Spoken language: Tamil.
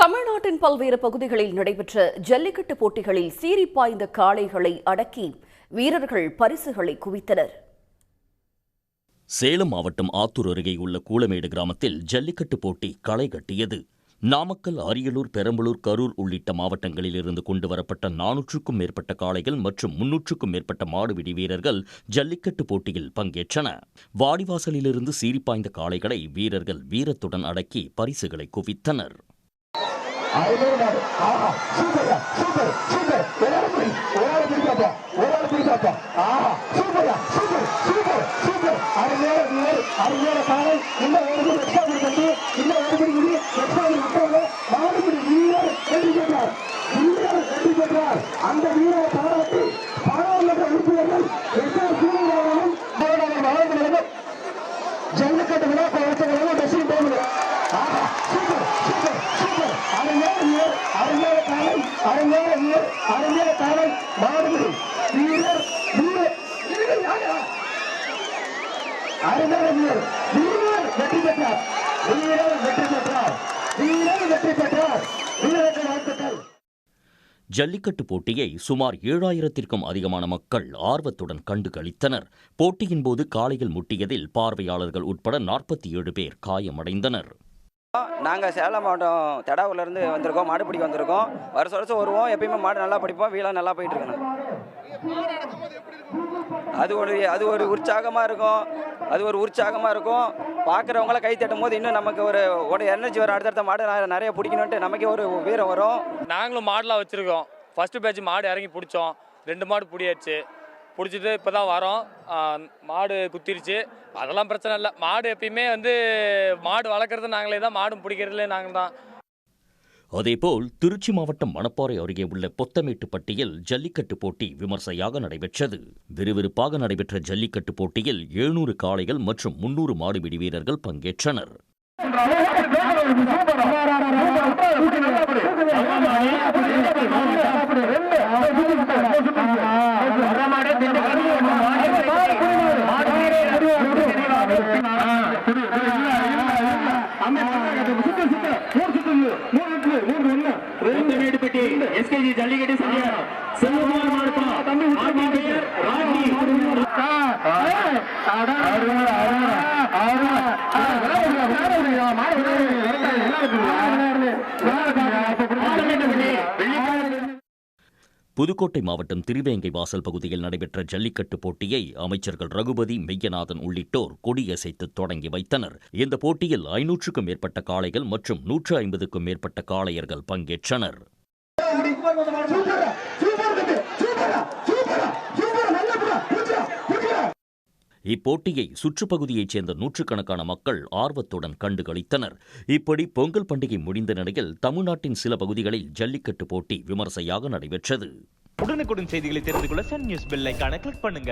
தமிழ்நாட்டின் பல்வேறு பகுதிகளில் நடைபெற்ற ஜல்லிக்கட்டு போட்டிகளில் சீறி பாய்ந்த காளைகளை அடக்கி வீரர்கள் பரிசுகளை குவித்தனர். சேலம் மாவட்டம் ஆத்தூர் அருகே உள்ள கூலமேடு கிராமத்தில் ஜல்லிக்கட்டு போட்டி களை கட்டியது. நாமக்கல், அரியலூர், பெரம்பலூர், கரூர் உள்ளிட்ட மாவட்டங்களில் இருந்து கொண்டுவரப்பட்ட 400க்கும் மேற்பட்ட காளைகள் மற்றும் 300க்கும் மேற்பட்ட மாடுபிடி வீரர்கள் ஜல்லிக்கட்டு போட்டியில் பங்கேற்றன. வாடிவாசலிலிருந்து சீறிப்பாய்ந்த காளைகளை வீரர்கள் வீரத்துடன் அடக்கி பரிசுகளை குவித்தனர். அந்த வீரரை பாராட்டி பாராளுமன்ற உறுப்பினர்கள் ஜல்லிக்கட்டு விழா ட்ரெஸ்ஸிங் டேபிள் ஜல்லிக்கட்டு போட்டியை சுமார் 7000த்திற்கும் அதிகமான மக்கள் ஆர்வத்துடன் கண்டு களித்தனர். போட்டியின் போது காளைகள் முட்டியதில் பார்வையாளர்கள் உட்பட 47 பேர் காயமடைந்தனர். நாங்கள் சேலம் மாவட்டம் தடாவூர்லேருந்து வந்திருக்கோம். மாடு பிடிக்க வந்திருக்கோம். வருஷம் வருவோம். எப்பயுமே மாடு நல்லா பிடிப்போம். வீலாம் நல்லா போயிட்டு இருக்கணும். அது ஒரு உற்சாகமாக இருக்கும். பார்க்குறவங்களாம் கை தட்டும் போது இன்னும் நமக்கு ஒரு எனர்ஜி வரும். அடுத்தடுத்த மாடு நிறைய பிடிக்கணுன்ட்டு நமக்கே ஒரு வீரம் வரும். நாங்களும் மாடெலாம் வச்சுருக்கோம். ஃபஸ்ட்டு பேட்ச் மாடு இறங்கி பிடிச்சோம். 2 மாடு பிடிச்சி பிடிச்சிட்டு இப்போ தான் வரோம். மாடு குத்திருச்சு. அதெல்லாம் பிரச்சனை இல்லை. மாடு எப்பயுமே மாடு வளர்க்குறது நாங்களே தான், மாடும் பிடிக்கிறதுலே நாங்கள் தான். அதேபோல் திருச்சி மாவட்டம் மணப்பாறை அருகே உள்ள பொத்தமேட்டுப்பட்டியில் ஜல்லிக்கட்டு போட்டி விமர்சையாக நடைபெற்றது. விறுவிறுப்பாக நடைபெற்ற ஜல்லிக்கட்டு போட்டியில் 700 காளைகள் மற்றும் 300 மாடுபிடி வீரர்கள் பங்கேற்றனர். ஜல்லிக்கட்டு புதுக்கோட்டை மாவட்டம் திருவேங்கை வாசல் பகுதியில் நடைபெற்ற ஜல்லிக்கட்டு போட்டியை அமைச்சர்கள் ரகுபதி, மெய்யநாதன் உள்ளிட்டோர் கொடியசைத்து தொடங்கி வைத்தனர். இந்த போட்டியில் 500க்கும் மேற்பட்ட காளைகள் மற்றும் 150க்கும் மேற்பட்ட காளையர்கள் பங்கேற்றனர். இப்போட்டியை சுற்றுப்பகுதியைச் சேர்ந்த 100கணக்கான மக்கள் ஆர்வத்துடன் கண்டு களித்தனர். இப்படி பொங்கல் பண்டிகை முடிந்த நிலையில் தமிழ்நாட்டின் சில பகுதிகளில் ஜல்லிக்கட்டு போட்டி விமர்சையாக நடைபெற்றது. உடனுக்குடன் செய்திகளை தெரிந்து கொள்ள சன் நியூஸ் பெல் ஐகானை கிளிக் பண்ணுங்க.